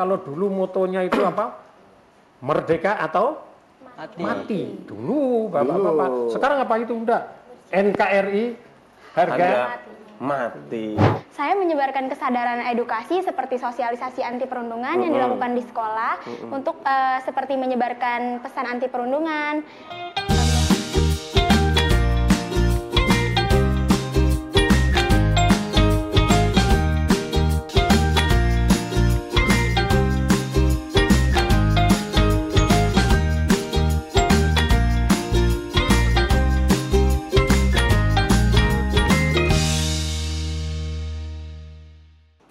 kalau dulu motonya itu apa? Merdeka atau Mati. Dulu, Bapak-bapak. Sekarang apa itu udah? NKRI harga mati. Saya menyebarkan kesadaran edukasi seperti sosialisasi anti perundungan yang dilakukan di sekolah untuk seperti menyebarkan pesan anti perundungan.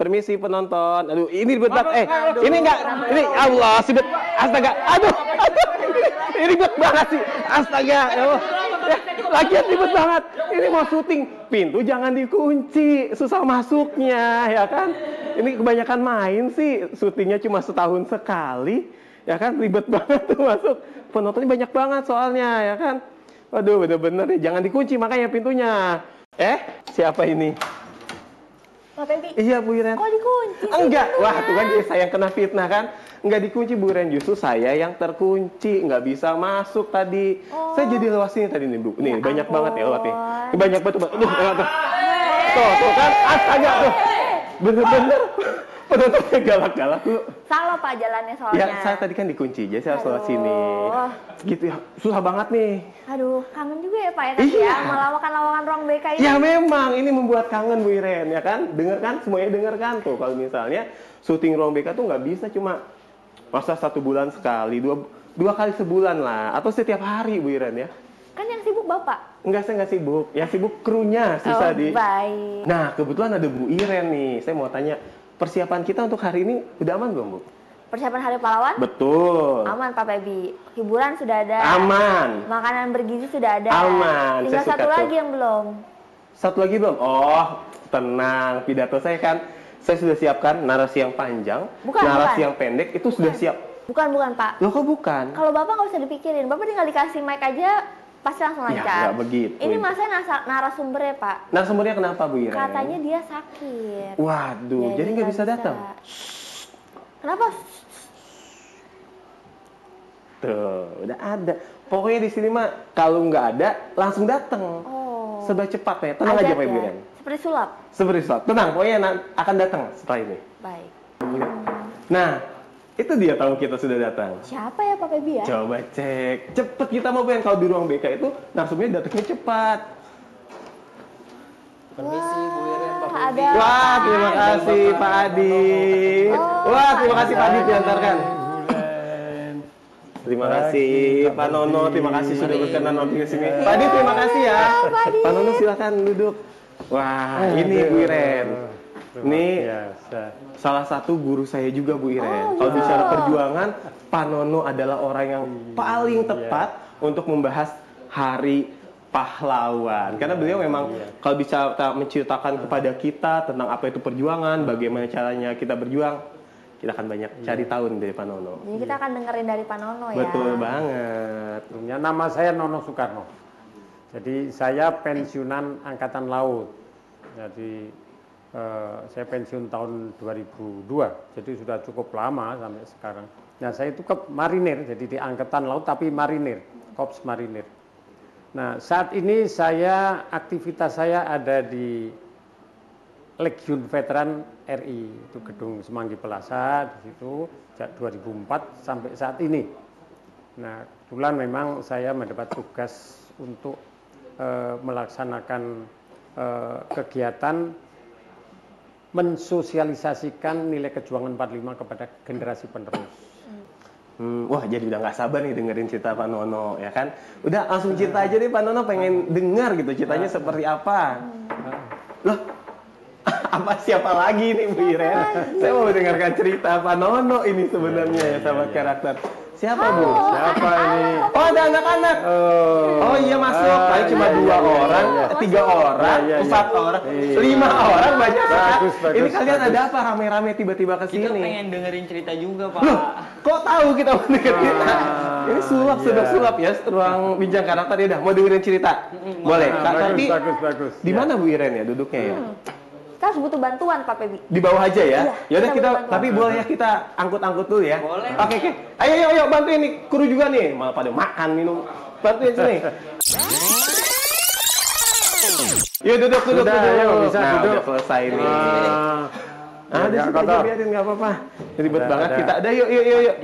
Permisi penonton. Aduh, ini ribet banget. Ini enggak. Ini Allah, sibet. Astaga. Aduh. Ini ribet banget sih. Astaga. Lagian ribet banget. Ini mau syuting. Pintu jangan dikunci. Susah masuknya, ya kan? Ini kebanyakan main sih. Syutingnya cuma setahun sekali. Ya kan? Ribet banget tuh masuk. Penontonnya banyak banget soalnya, ya kan? Waduh, bener-bener nih. Jangan dikunci makanya pintunya. Siapa ini? Pak Pebi. Iya Bu Iren. Kok dikunci? Enggak. Wah, tuh kan saya yang kena fitnah kan. Enggak dikunci Bu Iren, justru saya yang terkunci, nggak bisa masuk tadi. Saya jadi lewat sini tadi nih Bu. Nih, banyak banget ya lewat nih. Ini banyak banget. Aduh, tuh. Tuh kan, astaga tuh. Bener-bener. Penontonnya galak-galak tuh. Salah Pak jalannya soalnya. Ya, saya tadi kan dikunci, jadi saya harus lewat sini. Gitu ya, susah banget nih. Aduh, kangen juga ya Pak ya tadi ya, melawakan ruang BK ini. Ya memang, ini membuat kangen Bu Iren, ya kan? Dengar kan, semuanya dengar kan tuh. Kalau misalnya syuting ruang BK tuh nggak bisa cuma masa 1 bulan sekali, dua kali sebulan lah, atau setiap hari Bu Iren ya. Kan yang sibuk Bapak. Enggak, saya nggak sibuk. Yang sibuk krunya sih tadi. Baik. Nah, kebetulan ada Bu Iren nih. Saya mau tanya, persiapan kita untuk hari ini udah aman belum Bu? Persiapan Hari Pahlawan? Betul. Aman Pak Pebi. Hiburan sudah ada. Aman. Makanan bergizi sudah ada. Aman. Tinggal Saya suka satu tuh. lagi yang belum. Satu lagi belum? Oh, tenang. Pidato saya kan, saya sudah siapkan narasi yang panjang, narasi yang pendek, itu sudah siap. Bukan Pak. Loh kok bukan? Kalau Bapak nggak usah dipikirin. Bapak tinggal dikasih mic aja, pasti langsung lancar. Ya, nggak begitu. Ini masanya narasumbernya Pak. Narasumbernya kenapa Bu Iren? Katanya dia sakit. Waduh, jadi nggak bisa datang? Kenapa? Tuh, udah ada. Pokoknya di sini mah kalau nggak ada langsung datang. Oh. Serba cepat ya. Tenang aja Pak Ibu Iren. Seperti sulap. Seperti sulap. Tenang, pokoknya akan datang setelah ini. Baik. Nah, itu dia tamu kita sudah datang. Siapa ya Pak Pebi ya? Coba cek. Cepet kita mau pengen kalau di ruang BK itu narasumbernya datangnya cepat. Permisi Bu Iren, Pak Pebi. Ada. Wah, terima kasih Pak Adit. Wah, terima kasih Pak Adit diantarkan. Terima kasih Pak Nono, terima kasih sudah berkenan nonton di sini. Pak Adit, terima kasih ya. Pak Nono silakan duduk. Wah, ini Bu Iren. Ini salah satu guru saya juga Bu Iren. Kalau bicara perjuangan, Pak Nono adalah orang yang paling tepat untuk membahas Hari Pahlawan. Karena beliau memang kalau bisa menceritakan kepada kita tentang apa itu perjuangan, bagaimana caranya kita berjuang, kita akan banyak cari tahu dari Pak Nono. Jadi kita akan dengerin dari Pak Nono ya. Betul banget. Nama saya Nono Soekarno. Jadi saya pensiunan Angkatan Laut. Jadi saya pensiun tahun 2002. Jadi sudah cukup lama sampai sekarang. Nah, saya itu ke marinir, jadi di Angkatan Laut tapi marinir, Korps Marinir. Nah, saat ini aktivitas saya ada di Legiun Veteran RI, itu gedung Semanggi Plaza di situ sejak 2004 sampai saat ini. Nah, kebetulan memang saya mendapat tugas untuk melaksanakan kegiatan mensosialisasikan nilai kejuangan 45 kepada generasi penerus. Wah, jadi udah nggak sabar nih dengerin cerita Pak Nono, ya kan? Udah langsung cerita aja deh Pak Nono, pengen dengar gitu ceritanya seperti apa. Loh, siapa lagi nih Bu Iren? Saya mau mendengarkan cerita Pak Nono ini sebenarnya ya sama karakter. Siapa Bu? Siapa ini? Oh, ada anak-anak. Oh iya masuk. Paling cuma 2 orang, 3 orang, 4 orang, 5 orang banyak sekali. Ini kalian ada apa rame-rame tiba-tiba ke sini? Kita pengen dengerin cerita juga Pak. Loh, kok tahu kita mau dengerin cerita? Ini sulap, sudah sulap ya, ruang bincang karakter ya. Udah mau dengerin cerita? Boleh. Tapi Bagus. di mana Bu Iren ya duduknya ya? Kita harus butuh bantuan Pak Pebi. Di bawah aja ya? Iya, Yaudah kita kita, butuh bantuan. tapi boleh ya kita angkut-angkut dulu ya? Boleh. Oke. Ayo bantuin nih, kru juga nih. Malah pada makan, minum. Bantuin sini. Yuk duduk. Ayo, bisa nah, duduk. udah selesai nih. Ada nggak sih aja kotor. biarin nggak apa-apa. Ribet Ada, banget ada. kita. Ada yuk.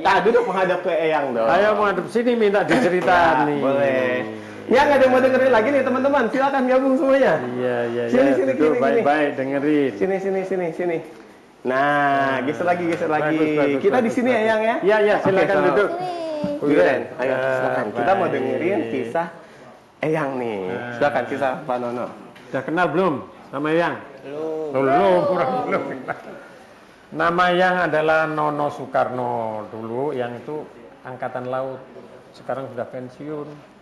Nah, duduk menghadap ke Eyang dong. Ayo menghadap sini minta diceritain Ya, nih. boleh. Yang ada yang mau dengerin lagi nih teman-teman, silakan gabung semuanya. Iya. Sini, Duduk gini. baik-baik dengerin. Sini. Nah, geser lagi. Bagus, Kita di sini ya, Yang ya? Iya, silakan Oke, duduk. Sini. Wiren, ayo Ya, silakan. Kita mau baik. dengerin kisah Eyang nih. Silakan kisah Pak Nono. Udah kenal belum sama Yang? Belum. Nama Yang adalah Nono Soekarno dulu, yang itu angkatan laut. Sekarang sudah pensiun.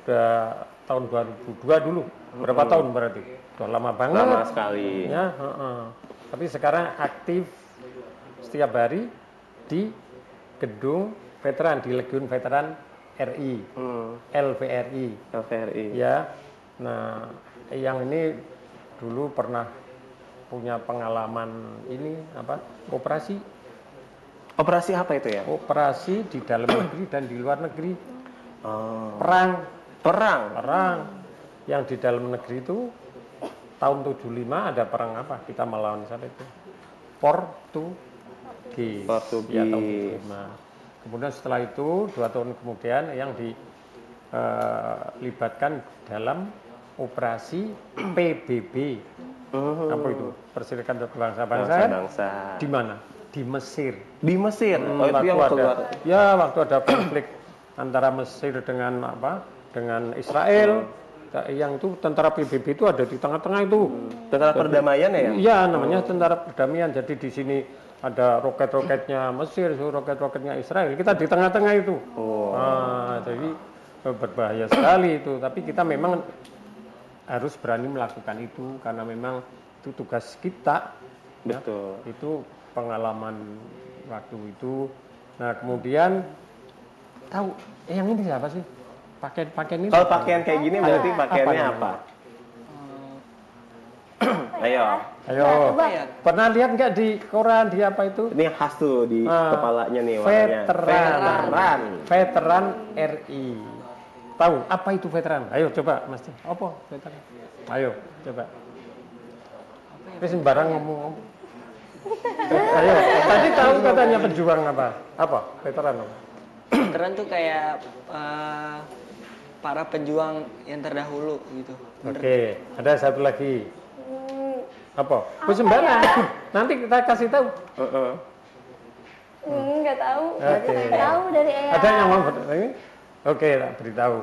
Udah tahun 2002 dulu. Berapa tahun berarti? Udah lama banget. Lama sekali. Ya, tapi sekarang aktif setiap hari di gedung veteran, di Legiun Veteran RI, LVRI. LVRI. Ya, nah yang ini dulu pernah punya pengalaman ini operasi apa itu ya? operasi di dalam negeri dan di luar negeri. Oh. Perang yang di dalam negeri itu tahun 75 ada perang apa? Kita melawan siapa itu? Portugis. Ya, tahun 75. Kemudian setelah itu 2 tahun kemudian yang dilibatkan dalam operasi PBB. Apa itu? Perserikatan Bangsa-Bangsa. Di mana? Di Mesir. Di Mesir. Oh, itu yang keluar. Waktu ada konflik antara Mesir dengan dengan Israel. Yang itu tentara PBB itu ada di tengah-tengah itu. Tentara perdamaian ya? Iya, namanya tentara perdamaian. Jadi di sini ada roket-roketnya Mesir, roket-roketnya Israel. Kita di tengah-tengah itu. Jadi berbahaya sekali itu. Tapi kita memang harus berani melakukan itu karena memang itu tugas kita. Betul. Ya, itu pengalaman waktu itu. Nah, kemudian tahu yang ini siapa sih? Pakaian ini. Kalau pakaian kayak gini berarti pakaiannya apa? Ayo. Coba. Pernah lihat nggak di koran di apa itu? Ini yang khas tuh di kepalanya nih warnanya. Veteran RI. Tahu apa itu veteran? Ayo coba Mas. Apa veteran? Ayo coba. Ini sembarang ngomong. Ayo. Tadi tahu katanya pejuang apa? Apa veteran? Veteran tuh kayak para pejuang yang terdahulu gitu. Oke, ada satu lagi. Apa? Sembarang. Nanti kita kasih tahu. Nggak tahu. Oke. Nggak tahu dari Eyang. Ada yang mau bertanya? Oke, tak beritahu.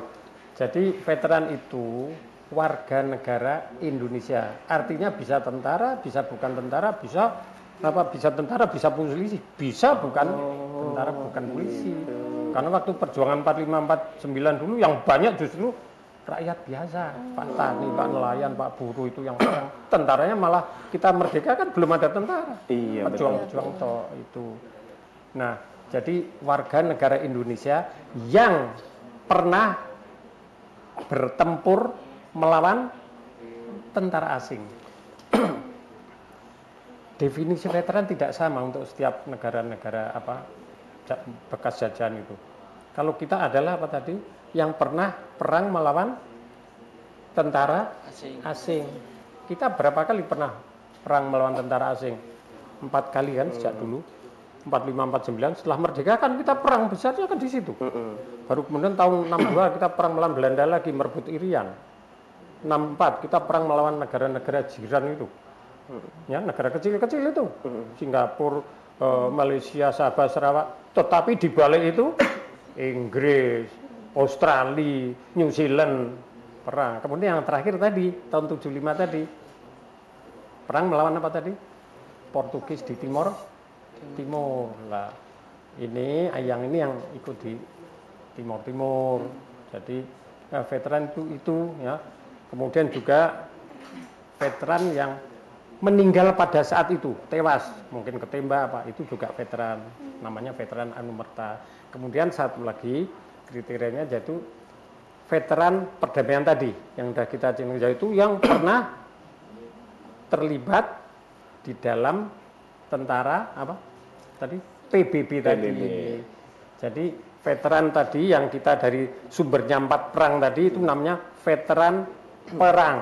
Jadi veteran itu warga negara Indonesia. Artinya bisa tentara, bisa bukan tentara, bisa tentara, bisa polisi, bisa bukan tentara, bukan polisi. Karena waktu perjuangan 45-49 dulu yang banyak justru rakyat biasa, Pak Tani, Pak Nelayan, Pak Buruh itu yang perang. Tentaranya malah kita merdeka kan belum ada tentara. Iya, Pejuang-pejuang itu. Nah, jadi warga negara Indonesia yang pernah bertempur melawan tentara asing. Definisi veteran tidak sama untuk setiap negara-negara bekas jajahan itu. Kalau kita adalah apa tadi? Yang pernah perang melawan tentara asing. Kita berapa kali pernah perang melawan tentara asing? 4 kali kan sejak dulu. 45-49 setelah merdeka kan kita perang besarnya kan di situ. Baru kemudian tahun 62 kita perang melawan Belanda lagi merebut Irian. 64 kita perang melawan negara-negara jiran itu. Ya, negara kecil-kecil itu. Singapura, Malaysia, Sabah, Sarawak. Tetapi di balik itu Inggris, Australia, New Zealand perang. Kemudian yang terakhir tadi tahun 75 tadi perang melawan apa tadi? Portugis di Timor lah. Ini yang ikut di Timur. Jadi veteran itu ya. Kemudian juga veteran yang meninggal pada saat itu, tewas, mungkin ketembak itu juga veteran, namanya veteran anumerta. Kemudian satu lagi kriterianya yaitu veteran perdamaian tadi yang sudah kita cek, yaitu yang pernah terlibat di dalam tentara apa tadi PBB tadi. Jadi veteran tadi yang kita dari sumbernya 4 perang tadi itu namanya veteran perang,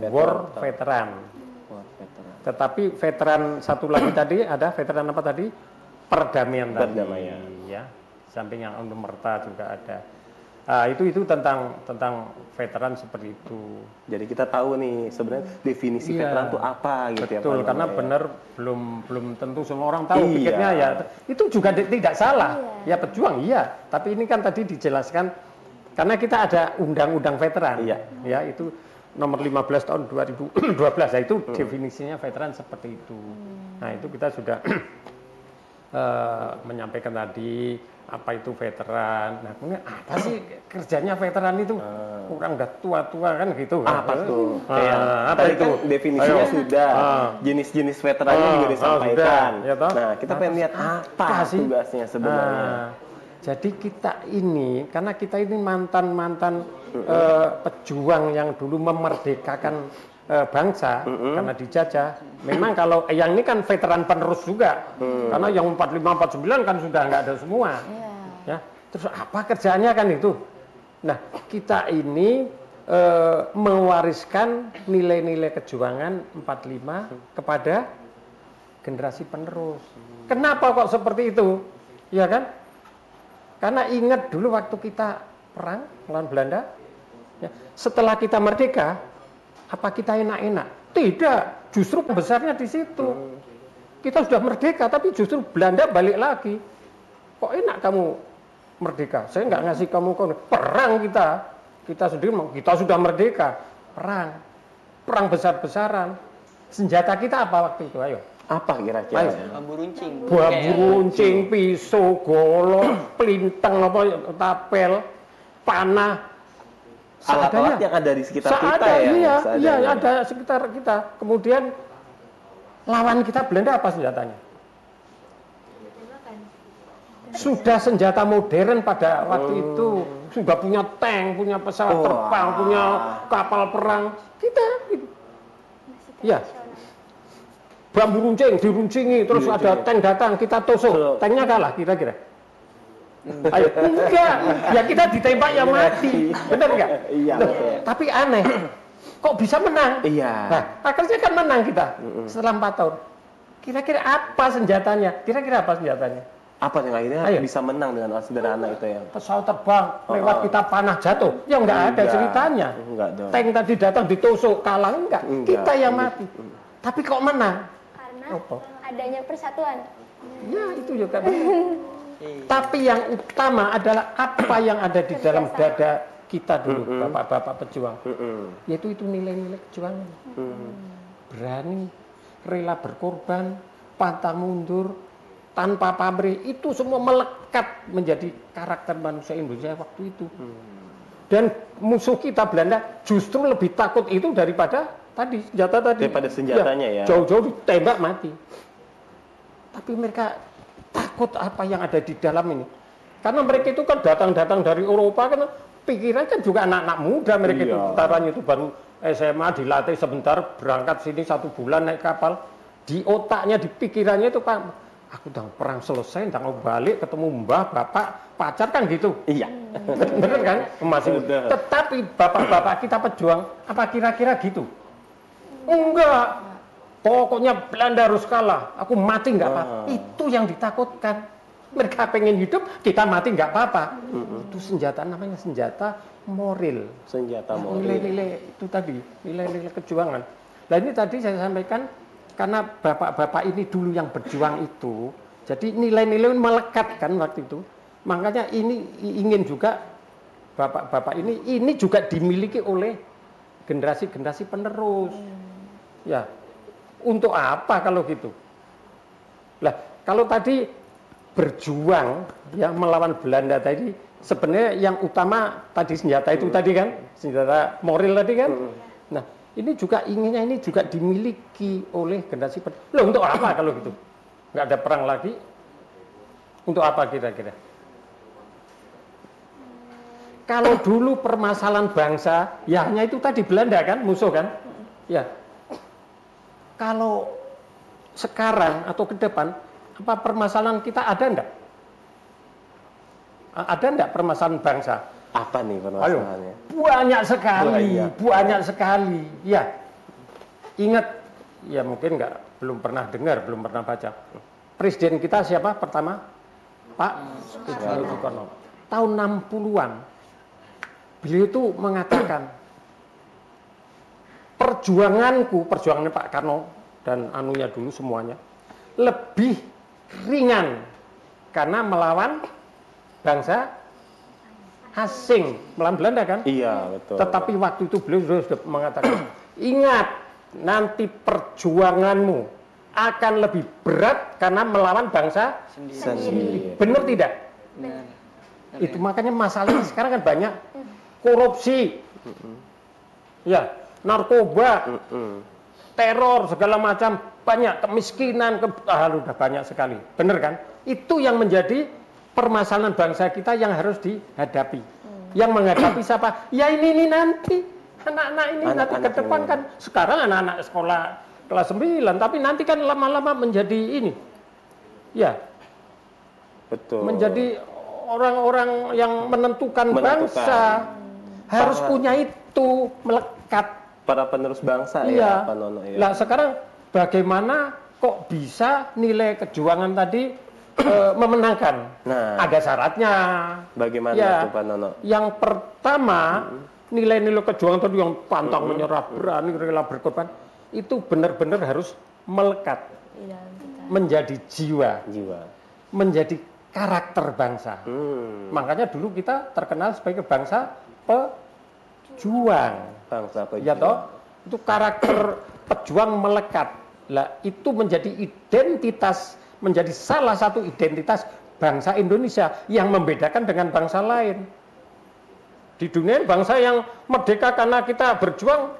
war veteran. Tetapi veteran satu lagi tadi ada veteran apa tadi? Perdamaian tadi. Ya. Samping yang Anumerta juga ada. Itu tentang veteran seperti itu. Jadi kita tahu nih sebenarnya definisi veteran itu apa gitu. Betul, ya. Karena benar belum tentu semua orang tahu. Pikirnya ya itu juga tidak salah. Ya pejuang tapi ini kan tadi dijelaskan karena kita ada undang-undang veteran. Ya itu nomor 15 tahun 2012. Ya itu definisinya veteran seperti itu. Nah, itu kita sudah menyampaikan tadi apa itu veteran. Nah, kemudian apa sih kerjanya veteran itu? Orang udah tua-tua kan gitu. Apa tuh? Apa itu? Kan definisinya sudah. Jenis-jenis veterannya juga disampaikan. Ya, nah, kita pengen lihat apa tugasnya sebenarnya. Jadi kita ini, karena kita ini mantan-mantan pejuang yang dulu memerdekakan bangsa karena dijajah. Memang kalau yang ini kan veteran penerus juga, karena yang 45, 49 kan sudah nggak ada semua. Ya, terus apa kerjaannya kan itu? Nah, kita ini mewariskan nilai-nilai kejuangan 45 kepada generasi penerus. Kenapa kok seperti itu? Ya kan? Karena ingat dulu waktu kita perang melawan Belanda, ya, setelah kita merdeka, apa kita enak-enak? Tidak, justru besarnya di situ. Kita sudah merdeka, tapi justru Belanda balik lagi. Kok enak kamu merdeka? Saya nggak ngasih kamu perang kita sendiri, kita sudah merdeka, perang besar-besaran. Senjata kita apa waktu itu? Ayo. Apa kira-kira? Bambu runcing. Bambu runcing, pisau, golok, pelintang, tapel, panah. Alat-alat yang ada di sekitar kita ya? Iya, ada sekitar kita. Kemudian lawan kita Belanda apa senjatanya? Sudah senjata modern pada waktu itu. Sudah punya tank, punya pesawat terbang, punya kapal perang. Kita gitu. Ya. Bambu runcing, diruncingi, terus ada tank datang, kita tusuk. Tanknya kalah, kira-kira. Ayo, enggak. Ya kita ditembak ya mati. Benar enggak? Iya. Tapi aneh. Kok bisa menang? Iya. Nah, akhirnya kan menang kita setelah 4 tahun. Kira-kira apa senjatanya? Kira-kira apa senjatanya? Apa yang akhirnya bisa menang dengan alat sederhana itu ya? Pesawat terbang, lewat kita panah jatuh. Ya enggak ada ceritanya. Enggak dong. Tank tadi datang ditusuk, kalah enggak. Kita yang mati. Tapi kok menang? Karena adanya persatuan. Ya, itu juga. Tapi yang utama adalah apa yang ada di dalam dada kita dulu, bapak-bapak pejuang. Yaitu itu nilai-nilai kejuangan. Berani, rela berkorban, pantang mundur, tanpa pamrih. Itu semua melekat menjadi karakter manusia Indonesia waktu itu. Dan musuh kita Belanda justru lebih takut itu daripada tadi senjata tadi. Daripada senjatanya ya. Jauh-jauh ditembak mati. Tapi mereka takut apa yang ada di dalam ini. Karena mereka itu kan datang-datang dari Eropa kan pikiran kan juga anak-anak muda mereka itu taranya itu baru SMA dilatih sebentar berangkat sini 1 bulan naik kapal. Di otaknya, di pikirannya itu Pak, aku udah perang selesai, udah mau balik ketemu mbah, bapak, pacar kan gitu. Iya. Bener kan? Masih udah. Tetapi bapak-bapak kita pejuang, apa kira-kira gitu? Enggak. Pokoknya Belanda harus kalah. Aku mati nggak apa. Itu yang ditakutkan. Mereka pengen hidup, kita mati nggak apa-apa. Itu senjata namanya senjata moral. Senjata moral. Nilai-nilai itu tadi, nilai-nilai kejuangan. Nah ini tadi saya sampaikan karena bapak-bapak ini dulu yang berjuang itu, jadi nilai-nilai melekat kan waktu itu. Makanya ini ingin juga bapak-bapak ini juga dimiliki oleh generasi-generasi penerus. Ya. Untuk apa kalau gitu? Lah, kalau tadi berjuang ya melawan Belanda tadi, sebenarnya yang utama tadi senjata itu tadi kan, senjata moral tadi kan. Nah, ini juga inginnya ini juga dimiliki oleh generasi penerus. Loh, untuk apa kalau gitu? Nggak ada perang lagi? Untuk apa kira-kira? Kalau dulu permasalahan bangsa, ya hanya itu tadi Belanda kan, musuh kan? Ya. Kalau sekarang atau ke depan, apa permasalahan kita ada enggak? Ada enggak permasalahan bangsa? Apa nih permasalahannya? Banyak sekali. Ya, ingat, ya mungkin belum pernah dengar, belum pernah baca. Presiden kita siapa pertama? Pak Soekarno. Tahun 60-an, beliau itu mengatakan, perjuangannya Pak Karno dan anunya dulu semuanya, lebih ringan karena melawan bangsa asing, melawan Belanda kan? Iya, betul. Tetapi waktu itu beliau sudah mengatakan, ingat, nanti perjuanganmu akan lebih berat karena melawan bangsa sendiri. Benar tidak? Benar. Itu makanya masalahnya sekarang kan banyak korupsi, ya, narkoba, teror segala macam, banyak kemiskinan, udah banyak sekali. Benar kan? Itu yang menjadi permasalahan bangsa kita yang harus dihadapi. Yang menghadapi siapa? Ya ini nanti anak-anak ini nanti ke depan kan. Sekarang anak-anak sekolah kelas 9, tapi nanti kan lama-lama menjadi ini. Ya. Betul. Menjadi orang-orang yang menentukan bangsa. Harus punya itu melekat. Para penerus bangsa ya, Pak Nono ya. Nah, sekarang bagaimana kok bisa nilai kejuangan tadi memenangkan? Nah, ada syaratnya. Bagaimana ya, itu Pak Nono? Yang pertama, nilai-nilai kejuangan tadi yang pantang menyerah, berani, rela berkorban, itu benar-benar harus melekat menjadi jiwa, menjadi karakter bangsa. Makanya dulu kita terkenal sebagai bangsa pejuang. Bangsa pejuang. Ya toh, itu karakter pejuang melekat. Lah, itu menjadi identitas, menjadi salah satu identitas bangsa Indonesia yang membedakan dengan bangsa lain. Di dunia bangsa yang merdeka karena kita berjuang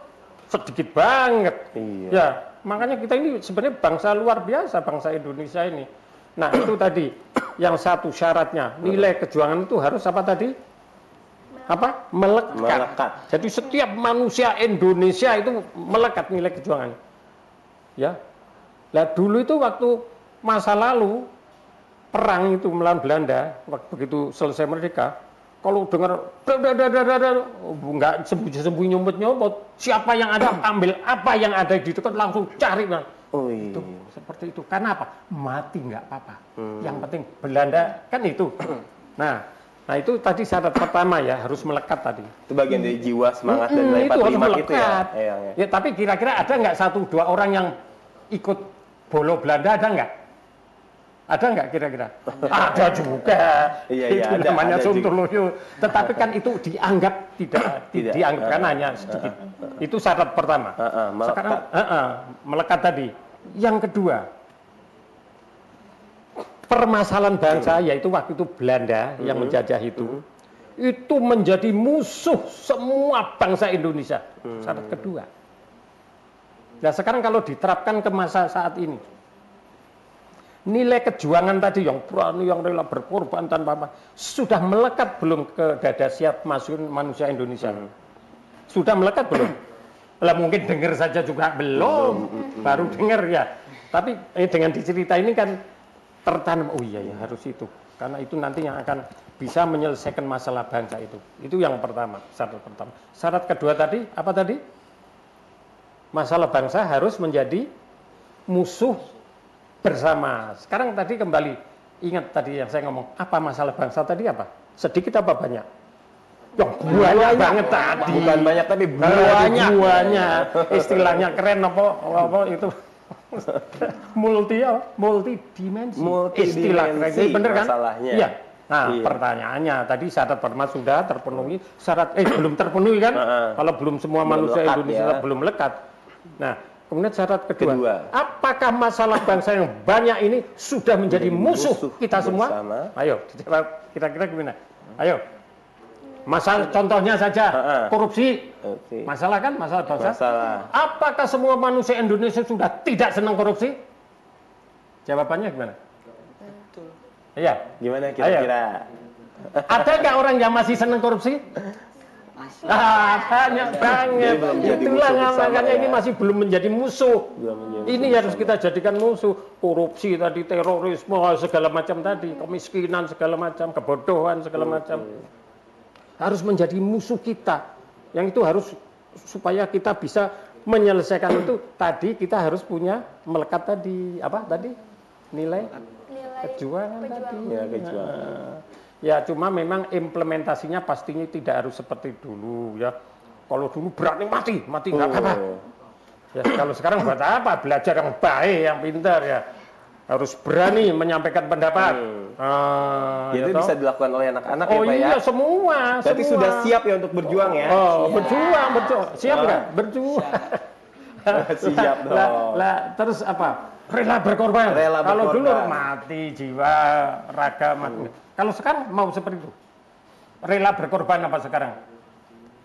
sedikit banget. Iya. Ya, makanya kita ini sebenarnya bangsa luar biasa, bangsa Indonesia ini. Nah, itu tadi yang satu syaratnya, nilai kejuangan itu harus apa tadi? Apa? Melekat. Jadi setiap manusia Indonesia itu melekat nilai kejuangan. Ya. Lah dulu itu waktu masa lalu perang itu melawan Belanda, waktu begitu selesai merdeka, kalau dengar nggak sembunyi nyumput, siapa yang ada ambil apa yang ada di dekat langsung cari. Itu seperti itu. Karena apa? Mati nggak apa-apa. Yang penting Belanda kan itu. Nah itu tadi syarat pertama ya, harus melekat tadi. Itu bagian dari jiwa, semangat dan nilai 45 gitu ya. Ya tapi kira-kira ada nggak 1-2 orang yang ikut bolo Belanda, ada nggak? Ada nggak kira-kira? Ada juga. Iya, itu ada, namanya ada Sontoloyo. Tetapi kan itu dianggap tidak dianggap kan hanya sedikit. Itu syarat pertama. Sekarang melekat tadi. Yang kedua, permasalahan bangsa, yaitu waktu itu Belanda yang menjajah itu menjadi musuh semua bangsa Indonesia. Syarat kedua. Nah sekarang kalau diterapkan ke masa saat ini, nilai kejuangan tadi yang berani, yang rela berkorban tanpa apa, sudah melekat belum ke dada siap manusia Indonesia? Sudah melekat belum? Lah mungkin dengar saja juga belum, baru dengar ya. Tapi dengan dicerita ini kan tertanam, oh iya ya harus itu, karena itu nanti yang akan bisa menyelesaikan masalah bangsa itu. Itu yang pertama, syarat pertama. Syarat kedua tadi apa tadi? Masalah bangsa harus menjadi musuh bersama. Sekarang tadi kembali ingat tadi yang saya ngomong, apa masalah bangsa tadi apa? Sedikit apa banyak? Yang banyak banget tadi. Bukan banyak tapi banyak. Istilahnya keren apa itu? multidimensi. Istilah keren, bener kan? Masalahnya. Iya. Nah, pertanyaannya tadi syarat pertama sudah terpenuhi, syarat belum terpenuhi kan? Kalau belum semua manusia Indonesia belum melekat. Nah, kemudian syarat kedua, apakah masalah bangsa yang banyak ini sudah menjadi musuh kita semua? Ayo, kira-kira gimana? Ayo. Masalah contohnya saja, korupsi. Masalah kan? Masalah bangsa. Apakah semua manusia Indonesia sudah tidak senang korupsi? Jawabannya gimana? Betul. Iya. Gimana kira-kira? Ada nggak orang yang masih senang korupsi? Banyak banget. Itulah makanya ini masih belum menjadi musuh. Ini harus kita jadikan musuh. Korupsi tadi, terorisme, segala macam tadi, kemiskinan segala macam, kebodohan segala macam. Harus menjadi musuh kita. Yang itu harus supaya kita bisa menyelesaikan itu tadi kita harus punya melekat tadi apa tadi nilai kejuangan tadi. Ya, kejuangan. Ya cuma memang implementasinya pastinya tidak harus seperti dulu ya. Kalau dulu berani mati nggak apa-apa. Ya kalau sekarang buat apa? Belajar yang baik, yang pintar ya. Harus berani menyampaikan pendapat. Itu ya bisa dilakukan oleh anak-anak ya Pak ya? Iya semua. Berarti sudah siap ya untuk berjuang ya? Berjuang. Siap nggak? Berjuang. Siap dong. Terus apa? Rela berkorban. Kalau dulu mati jiwa, raga mati. Kalau sekarang mau seperti itu? Rela berkorban apa sekarang?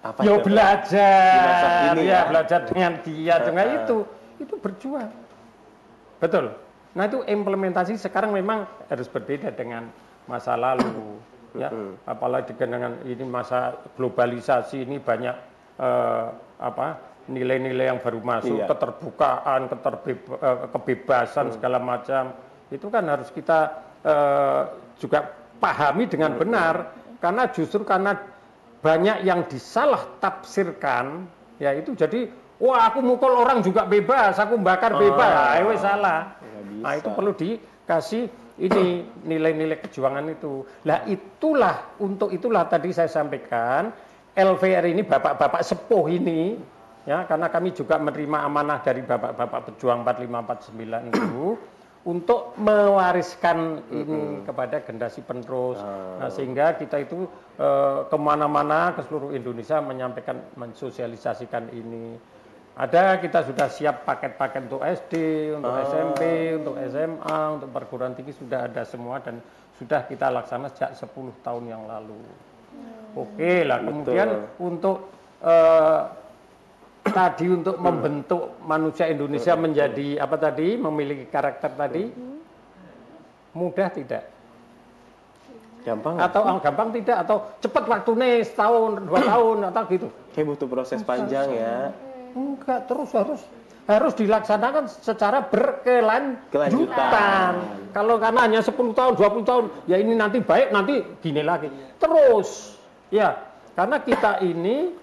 Apa ya belajar, ya? Belajar dengan dia, dengan itu berjuang. Betul. Nah itu implementasi sekarang memang harus berbeda dengan masa lalu, ya. Apalagi dengan ini masa globalisasi ini banyak nilai-nilai yang baru masuk, keterbukaan, kebebasan segala macam. Itu kan harus kita juga pahami dengan benar, karena justru karena banyak yang disalah tafsirkan, ya itu jadi wah aku mukul orang juga bebas, aku bakar bebas, salah. Nah itu perlu dikasih ini nilai-nilai kejuangan itu. Lah itulah tadi saya sampaikan LVR ini bapak-bapak sepuh ini, ya karena kami juga menerima amanah dari bapak-bapak pejuang 4549 itu untuk mewariskan ini kepada generasi penerus. Nah sehingga kita itu kemana-mana ke seluruh Indonesia menyampaikan, mensosialisasikan ini. Ada kita sudah siap paket-paket untuk SD, untuk SMP, untuk SMA, untuk perguruan tinggi sudah ada semua dan sudah kita laksana sejak 10 tahun yang lalu. Oke lah, kemudian untuk tadi untuk membentuk manusia Indonesia menjadi apa tadi, memiliki karakter tadi, mudah tidak? Gampang atau gampang tidak? Atau cepat waktunya setahun, 2 tahun atau gitu? Kayak butuh proses panjang ya. Enggak, terus harus dilaksanakan secara berkelanjutan. Kalau karena hanya 10 tahun, 20 tahun, ya ini nanti baik, nanti gini lagi. Terus, ya, karena kita ini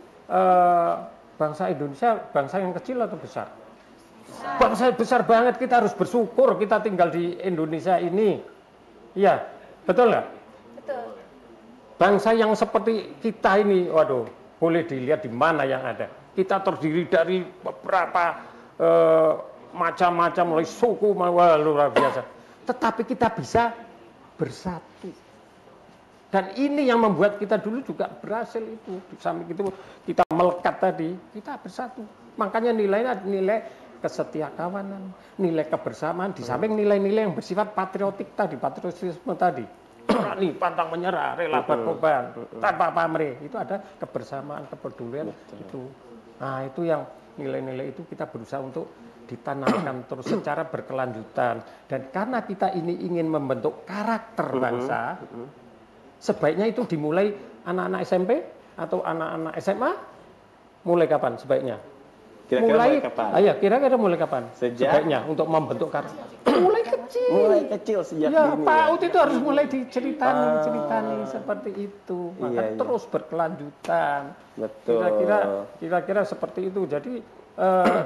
bangsa Indonesia, bangsa yang kecil atau besar? Bangsa besar banget, kita harus bersyukur kita tinggal di Indonesia ini. Ya, betul nggak? Betul. Bangsa yang seperti kita ini, waduh, boleh dilihat di mana yang ada. Kita terdiri dari beberapa macam-macam mulai suku, luar biasa. Tetapi kita bisa bersatu. Dan ini yang membuat kita dulu juga berhasil itu. Di samping itu kita melekat tadi, kita bersatu. Makanya nilainya nilai kesetiakawanan, nilai kebersamaan, di samping nilai-nilai yang bersifat patriotik tadi, patriotisme tadi. Berani, pantang menyerah, rela berkorban, tanpa pamrih. Itu ada kebersamaan, kepedulian itu. Nah itu yang nilai-nilai itu kita berusaha untuk ditanamkan terus secara berkelanjutan. Dan karena kita ini ingin membentuk karakter bangsa, sebaiknya itu dimulai anak-anak SMP atau anak-anak SMA. Mulai kapan sebaiknya? Mulai kapan? Kira-kira mulai kapan? Sebaiknya untuk membentuk karakter. Mulai kecil. Mulai kecil sejak dini. PAUD itu harus mulai diceritani seperti itu. Maka terus berkelanjutan. Betul. Kira-kira seperti itu. Jadi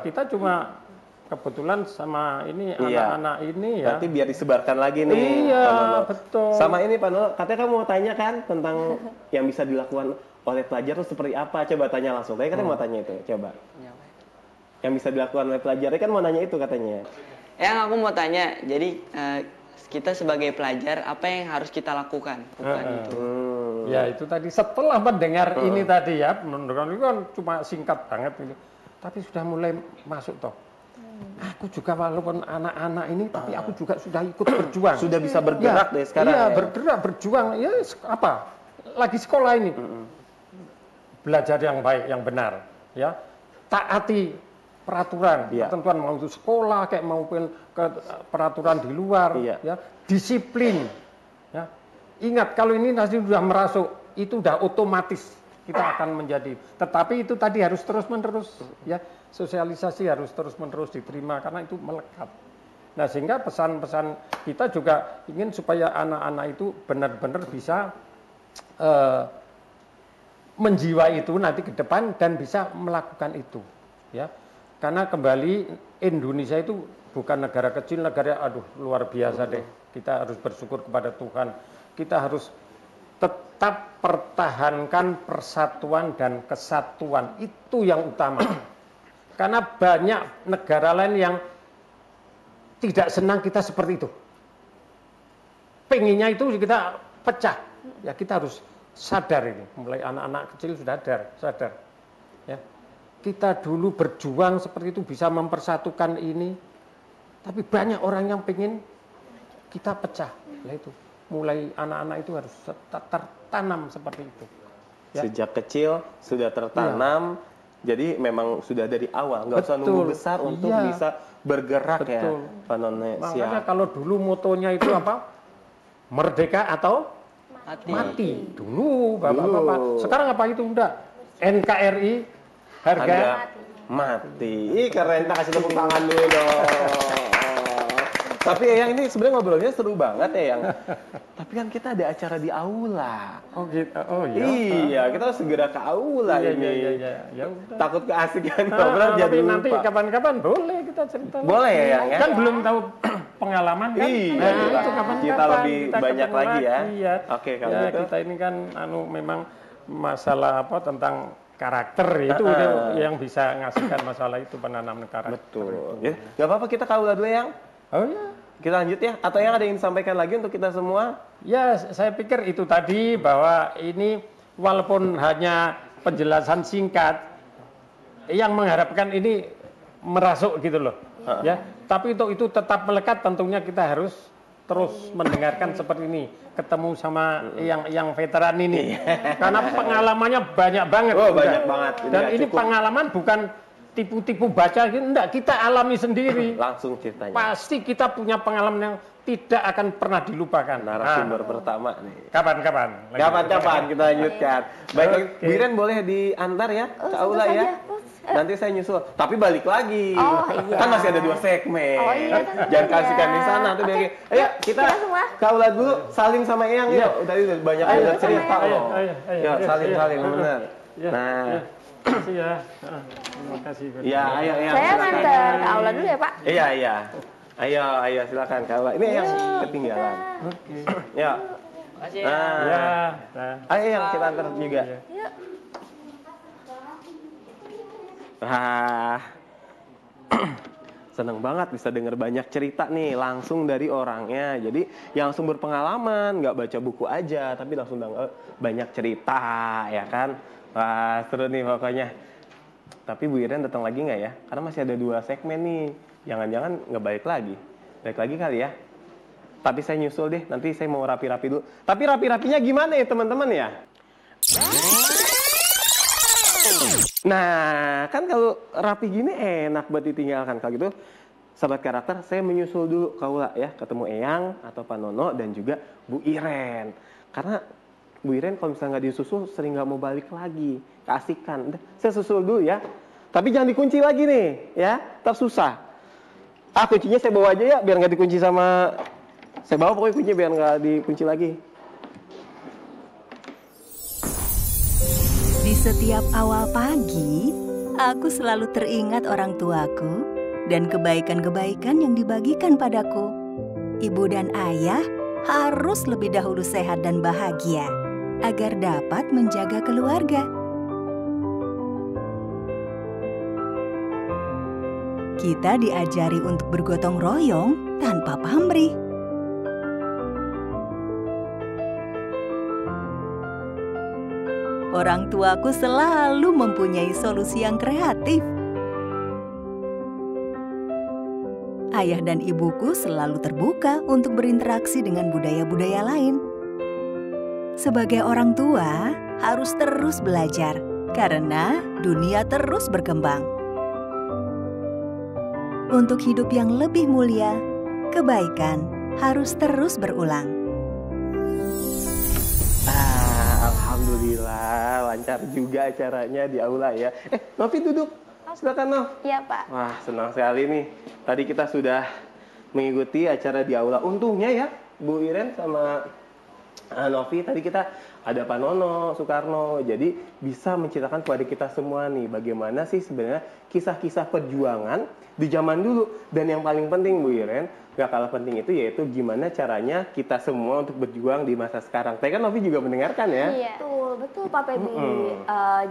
kita cuma kebetulan sama ini anak-anak ini ya. Berarti biar disebarkan lagi nih. Iya, betul. Sama ini Pak Nono, katanya kamu mau tanya kan tentang yang bisa dilakukan oleh pelajar itu seperti apa? Coba tanya langsung. Tadi katanya mau tanya itu, coba. Yang bisa dilakukan oleh pelajar, kan mau nanya itu katanya. Yang aku mau tanya, jadi kita sebagai pelajar apa yang harus kita lakukan? Bukan itu. Ya itu tadi setelah mendengar ini tadi ya, mendengar itu kan cuma singkat banget ini. Tapi sudah mulai masuk toh. Aku juga walaupun anak-anak ini, tapi aku juga sudah ikut berjuang. Sudah bisa bergerak deh sekarang. Iya, bergerak, berjuang. Ya apa? Lagi sekolah ini. Belajar yang baik, yang benar. Ya, taati peraturan, ketentuan mau itu sekolah, kayak maupun ke peraturan di luar. Ya, disiplin. Ya, ingat kalau ini nanti sudah merasuk, itu udah otomatis kita akan menjadi. Tetapi itu tadi harus terus-menerus ya, sosialisasi harus terus-menerus diterima karena itu melekat. Nah, sehingga pesan-pesan kita juga ingin supaya anak-anak itu benar-benar bisa menjiwai itu nanti ke depan dan bisa melakukan itu ya. Karena kembali Indonesia itu bukan negara kecil, negara luar biasa deh. Kita harus bersyukur kepada Tuhan. Kita harus tetap pertahankan persatuan dan kesatuan. Itu yang utama. Karena banyak negara lain yang tidak senang kita seperti itu. Pengennya itu kita pecah. Ya, kita harus sadar ini. Mulai anak-anak kecil sudah sadar. Ya. Kita dulu berjuang seperti itu bisa mempersatukan ini. Tapi banyak orang yang pengen kita pecah. Nah itu. Mulai anak-anak itu harus tertanam seperti itu. Ya. Sejak kecil sudah tertanam, jadi memang sudah dari awal, nggak usah nunggu besar untuk bisa bergerak ya, Pak None. Makanya kalau dulu motonya itu apa? Merdeka atau mati. Dulu bapak-bapak. Sekarang apa itu enggak? NKRI harga mati. Ih keren, kita kasih tepuk tangan dulu dong. Tapi yang ini sebenarnya ngobrolnya seru banget ya yang. Tapi kan kita ada acara di aula. Oh gitu. Oh iya. Iya, kita harus segera ke aula ini. Ya udah. Takut keasikan ngobrol jadi lupa. Nanti kapan-kapan boleh kita cerita. Boleh ya yang ya. Kan belum tahu pengalaman kan. Iya. Itu kapan-kapan kita lebih kita banyak lagi ya. Iya. Oke, kalau ya, gitu. Kita ini kan memang masalah apa tentang karakter itu yang bisa ngasihkan masalah itu penanaman karakter. Betul. Ya, nggak apa-apa kita ke aula dulu yang. Oh ya. Kita lanjut ya. Atau yang ada yang disampaikan lagi untuk kita semua? Ya, saya pikir itu tadi bahwa ini walaupun hanya penjelasan singkat, yang mengharapkan ini merasuk gitu loh. Ya, tapi itu tetap melekat tentunya kita harus terus mendengarkan seperti ini, ketemu sama yang veteran ini. Karena pengalamannya banyak banget. Oh, banyak banget. Dan ini pengalaman bukan tipu-tipu baca, enggak, kita alami sendiri. Langsung ceritanya. Pasti kita punya pengalaman yang tidak akan pernah dilupakan. Narasumber pertama nih. Kapan-kapan kita lanjutkan. Baik, Wiren boleh diantar ya ke aula ya. Nanti saya nyusul. Tapi balik lagi. Oh, iya. Kan masih ada 2 segmen. Oh, iya, Jangan kasihkan di sana tuh biar. Ayo kita ke aula dulu, salim sama Eyang yuk. Tadi udah banyak udah cerita loh. Ayo salim benar. Nah. Terima kasih ya. Terima kasih. Iya, ayo. Saya nganter ke aula dulu ya, Pak. Iya. Ayo silakan ke aula. Ini yang ketinggalan. Oke. Ya. Makasih. Ya. Ayo yang kita antar juga. Yuk. Wah. Seneng banget bisa denger banyak cerita nih langsung dari orangnya. Jadi yang langsung berpengalaman, nggak baca buku aja, tapi langsung banyak cerita, ya kan? Wah, seru nih pokoknya. Tapi Bu Iren datang lagi nggak ya? Karena masih ada 2 segmen nih. Jangan-jangan nggak balik lagi. Balik lagi kali ya. Tapi saya nyusul deh. Nanti saya mau rapi-rapi dulu. Tapi rapi-rapinya gimana ya teman-teman ya? Nah, kan kalau rapi gini enak buat ditinggalkan. Kalau gitu, sahabat karakter, saya menyusul dulu ke aula ya. Ketemu Eyang atau Pak Nono dan juga Bu Iren. Karena Bu Iren kalau misalnya nggak disusul sering nggak mau balik lagi, keasikan. Saya susul dulu ya. Tapi jangan dikunci lagi nih, ya. Ntar susah. Kuncinya saya bawa aja ya, biar nggak dikunci sama. Saya bawa pokoknya kuncinya biar nggak dikunci lagi. Di setiap awal pagi, aku selalu teringat orang tuaku dan kebaikan-kebaikan yang dibagikan padaku. Ibu dan ayah harus lebih dahulu sehat dan bahagia agar dapat menjaga keluarga. Kita diajari untuk bergotong royong tanpa pamrih. Orang tuaku selalu mempunyai solusi yang kreatif. Ayah dan ibuku selalu terbuka untuk berinteraksi dengan budaya-budaya lain. Sebagai orang tua, harus terus belajar karena dunia terus berkembang. Untuk hidup yang lebih mulia, kebaikan harus terus berulang. Alhamdulillah lancar juga acaranya di aula ya. Novi duduk. Silakan Nov. Iya, Pak. Wah, senang sekali nih. Tadi kita sudah mengikuti acara di aula. Untungnya ya, Bu Iren sama Novi, tadi kita ada Pak Nono, Soekarno. Jadi bisa menceritakan kepada kita semua nih bagaimana sih sebenarnya kisah-kisah perjuangan di zaman dulu. Dan yang paling penting Bu Iren, gak kalah penting itu yaitu gimana caranya kita semua untuk berjuang di masa sekarang. Tadi kan Novi juga mendengarkan ya. Iya. Betul Pak Febi.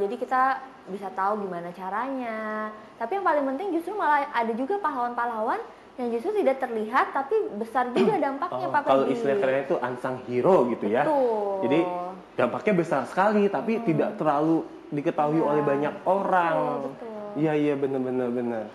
Jadi kita bisa tahu gimana caranya. Tapi yang paling penting justru malah ada juga pahlawan-pahlawan yang justru tidak terlihat tapi besar juga dampaknya Pak Febi. Kalau istilah kerennya itu unsung hero gitu ya. Betul. Jadi dampaknya besar sekali tapi tidak terlalu diketahui oleh banyak orang. Iya benar.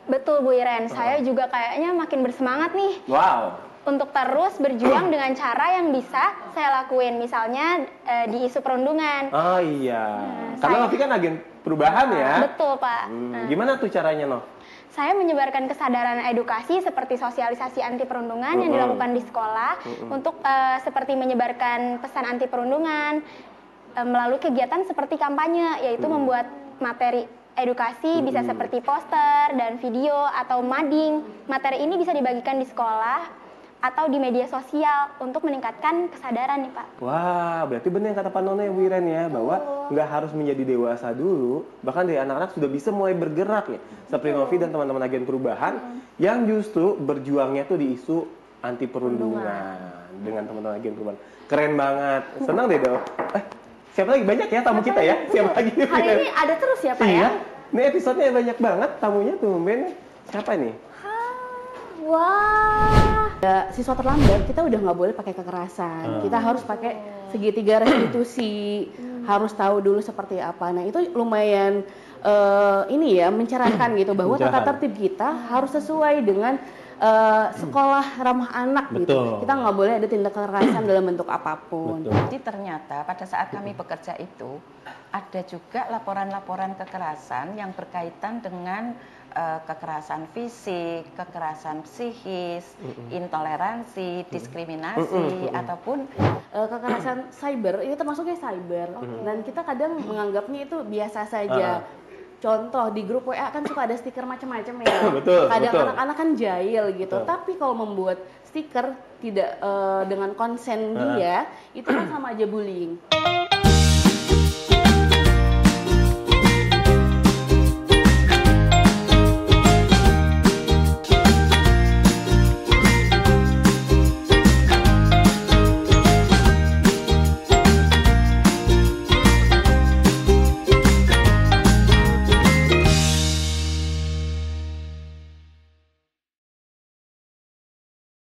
Betul Bu Iren, saya juga kayaknya makin bersemangat nih. Wow. Untuk terus berjuang dengan cara yang bisa saya lakuin, misalnya di isu perundungan. Oh iya. Karena Novi kan agen perubahan ya. Betul Pak. Gimana tuh caranya Nov? Saya menyebarkan kesadaran edukasi seperti sosialisasi anti perundungan yang dilakukan di sekolah untuk seperti menyebarkan pesan anti perundungan melalui kegiatan seperti kampanye, yaitu membuat materi edukasi bisa seperti poster dan video atau mading. Materi ini bisa dibagikan di sekolah atau di media sosial untuk meningkatkan kesadaran nih Pak. Wah, berarti benar yang kata Pak Nono ya Bu Iren ya, bahwa nggak harus menjadi dewasa dulu, bahkan dari anak-anak sudah bisa mulai bergerak ya, seperti Novi dan teman-teman agen perubahan yang justru berjuangnya tuh di isu anti perundungan dengan teman-teman agen perubahan. Keren banget, senang deh dong. Siapa lagi banyak ya tamu kita ya? Siapa lagi? Hari ini ada terus ya Pak ya? Ini episodenya banyak banget tamunya tuh, Ben. Siapa nih? Wah. Siswa terlambat kita udah nggak boleh pakai kekerasan, kita harus pakai segitiga restitusi, harus tahu dulu seperti apa. Nah itu lumayan ini ya mencerahkan gitu bahwa tata tertib kita harus sesuai dengan sekolah ramah anak gitu. Kita nggak boleh ada tindak kekerasan dalam bentuk apapun. Jadi ternyata pada saat kami bekerja itu ada juga laporan-laporan kekerasan yang berkaitan dengan kekerasan fisik, kekerasan psikis, intoleransi, diskriminasi, ataupun kekerasan cyber. Ini termasuknya cyber. Dan kita kadang menganggapnya itu biasa saja. Contoh di grup WA kan suka ada stiker macam-macam ya. Kadang anak-anak kan jahil gitu. Tapi kalau membuat stiker tidak dengan konsen dia, itu kan sama aja bullying.